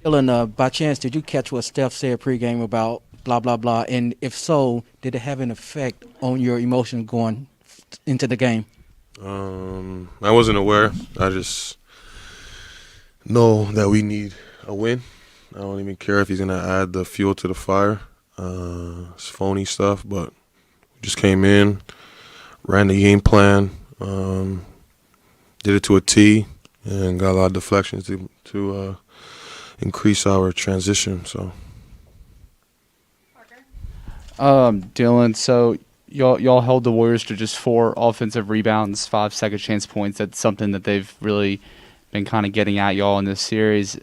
Dylan, by chance, did you catch what Steph said pregame about blah blah blah? And if so, did it have an effect on your emotions going into the game? I wasn't aware. I just know that we need a win. I don't even care if he's gonna add the fuel to the fire. It's phony stuff, but we just came in, ran the game plan, did it to a T, and got a lot of deflections to increase our transition. So. Dylan, so y'all held the Warriors to just 4 offensive rebounds, 5 second chance points. That's something that they've really been kind of getting at y'all in this series.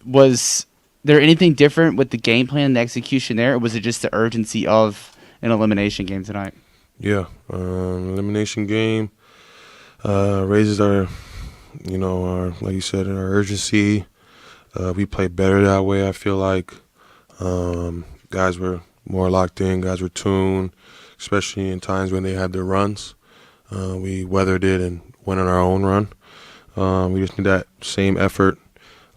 Was there anything different with the game plan and the execution there, or was it just the urgency of an elimination game tonight? Yeah, elimination game raises our, like you said, our urgency. We played better that way. I feel like guys were more locked in, guys were tuned, especially in times when they had their runs. We weathered it and went on our own run. We just need that same effort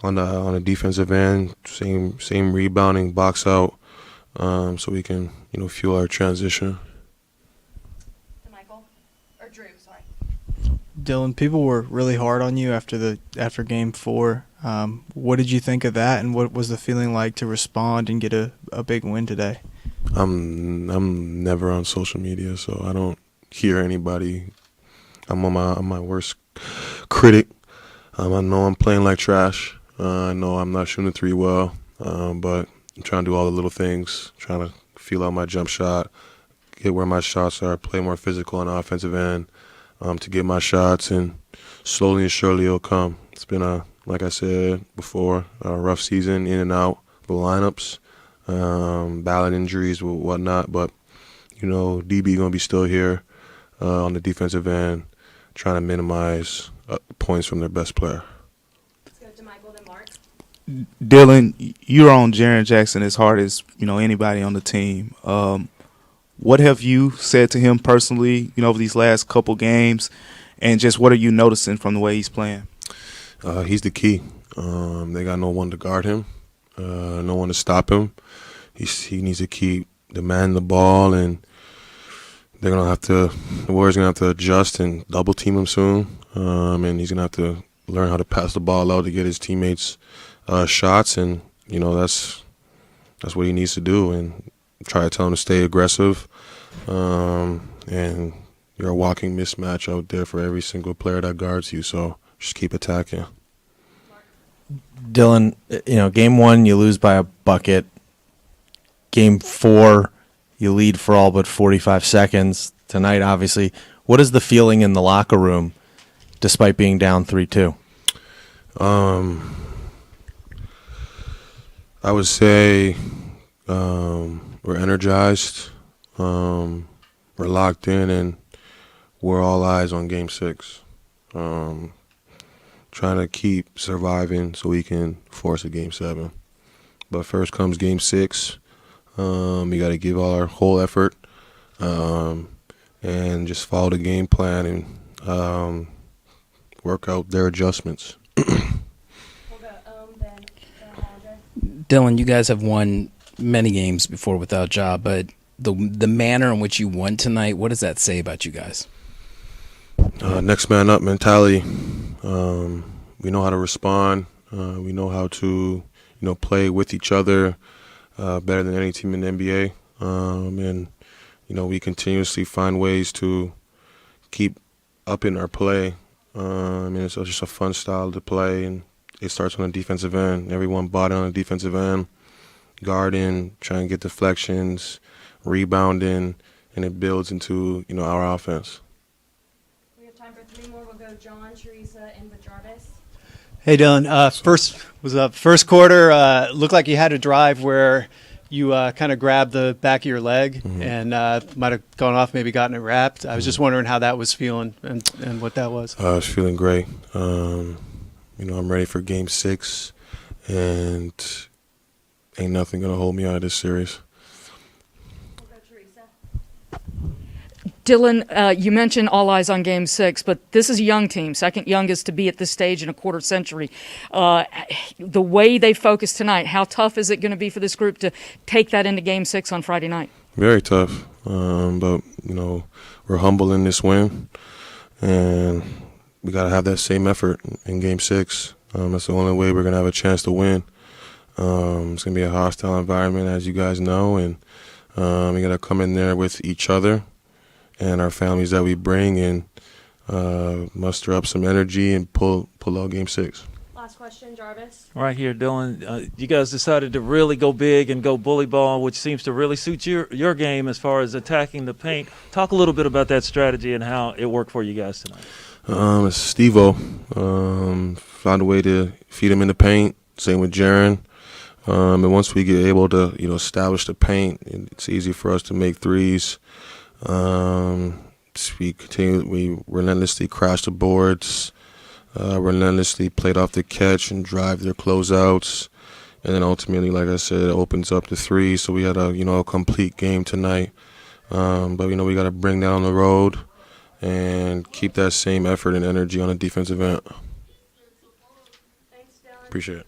on the defensive end, same rebounding, box out, so we can fuel our transition. Michael or Drew, sorry. Dylan, people were really hard on you after Game 4. What did you think of that, and what was the feeling like to respond and get a big win today? I'm never on social media, so I don't hear anybody. I'm my worst critic. I know I'm playing like trash. I know I'm not shooting the three well, but I'm trying to do all the little things, trying to feel out my jump shot, get where my shots are, play more physical on the offensive end to get my shots, and slowly and surely it'll come. It's been like I said before, a rough season in and out the lineups, ballot injuries, whatnot, but DB gonna be still here on the defensive end, trying to minimize points from their best player. Let's go to Michael, then Mark. Dylan, you're on Jaren Jackson as hard as anybody on the team. What have you said to him personally, over these last couple games, and just what are you noticing from the way he's playing? He's the key. They got no one to guard him, no one to stop him. He needs to keep demanding the ball, and the Warriors gonna have to adjust and double team him soon, and he's gonna have to learn how to pass the ball out to get his teammates shots, and that's what he needs to do, and try to tell him to stay aggressive. And you're a walking mismatch out there for every single player that guards you, so just keep attacking. Dylan, game 1 you lose by a bucket. Game 4 you lead for all but 45 seconds. Tonight, obviously, what is the feeling in the locker room despite being down 3-2? I would say we're energized, we're locked in, and we're all eyes on Game 6. Trying to keep surviving so we can force a Game 7. But first comes Game 6. We got to give all our whole effort and just follow the game plan and work out their adjustments. We'll go then Andre. Dylan, you guys have won many games before without Ja, but the manner in which you won tonight, what does that say about you guys? Next man up mentality. We know how to respond. We know how to, play with each other better than any team in the NBA. And we continuously find ways to keep upping our play. It's just a fun style to play, and it starts on the defensive end. Everyone bought it on the defensive end, guarding, trying to get deflections, rebounding, and it builds into our offense. We have time for 3 more. We'll go John, Teresa, and with Jarvis. Hey, Dylan. First quarter, looked like you had a drive where you kind of grabbed the back of your leg and might have gone off, maybe gotten it wrapped. I was just wondering how that was feeling and what that was. I was feeling great. I'm ready for Game 6, and ain't nothing going to hold me out of this series. We'll go Teresa. Dillon, you mentioned all eyes on Game 6, but this is a young team, second youngest to be at this stage in a quarter century. The way they focus tonight, how tough is it going to be for this group to take that into Game 6 on Friday night? Very tough, but we're humble in this win, and we got to have that same effort in Game 6. That's the only way we're going to have a chance to win. It's going to be a hostile environment, as you guys know, and we got to come in there with each other and our families that we bring, and muster up some energy and pull out Game 6. Last question, Jarvis. Right here, Dillon. You guys decided to really go big and go bully ball, which seems to really suit your game as far as attacking the paint. Talk a little bit about that strategy and how it worked for you guys tonight. It's Steve-O. Found a way to feed him in the paint. Same with Jaren. And once we get able to, establish the paint, it's easy for us to make threes. We relentlessly crash the boards, relentlessly played off the catch and drive their closeouts. And then ultimately, like I said, it opens up the three. So we had a complete game tonight. But we got to bring that on the road and keep that same effort and energy on the defensive end. Thanks, Dillon. Appreciate it.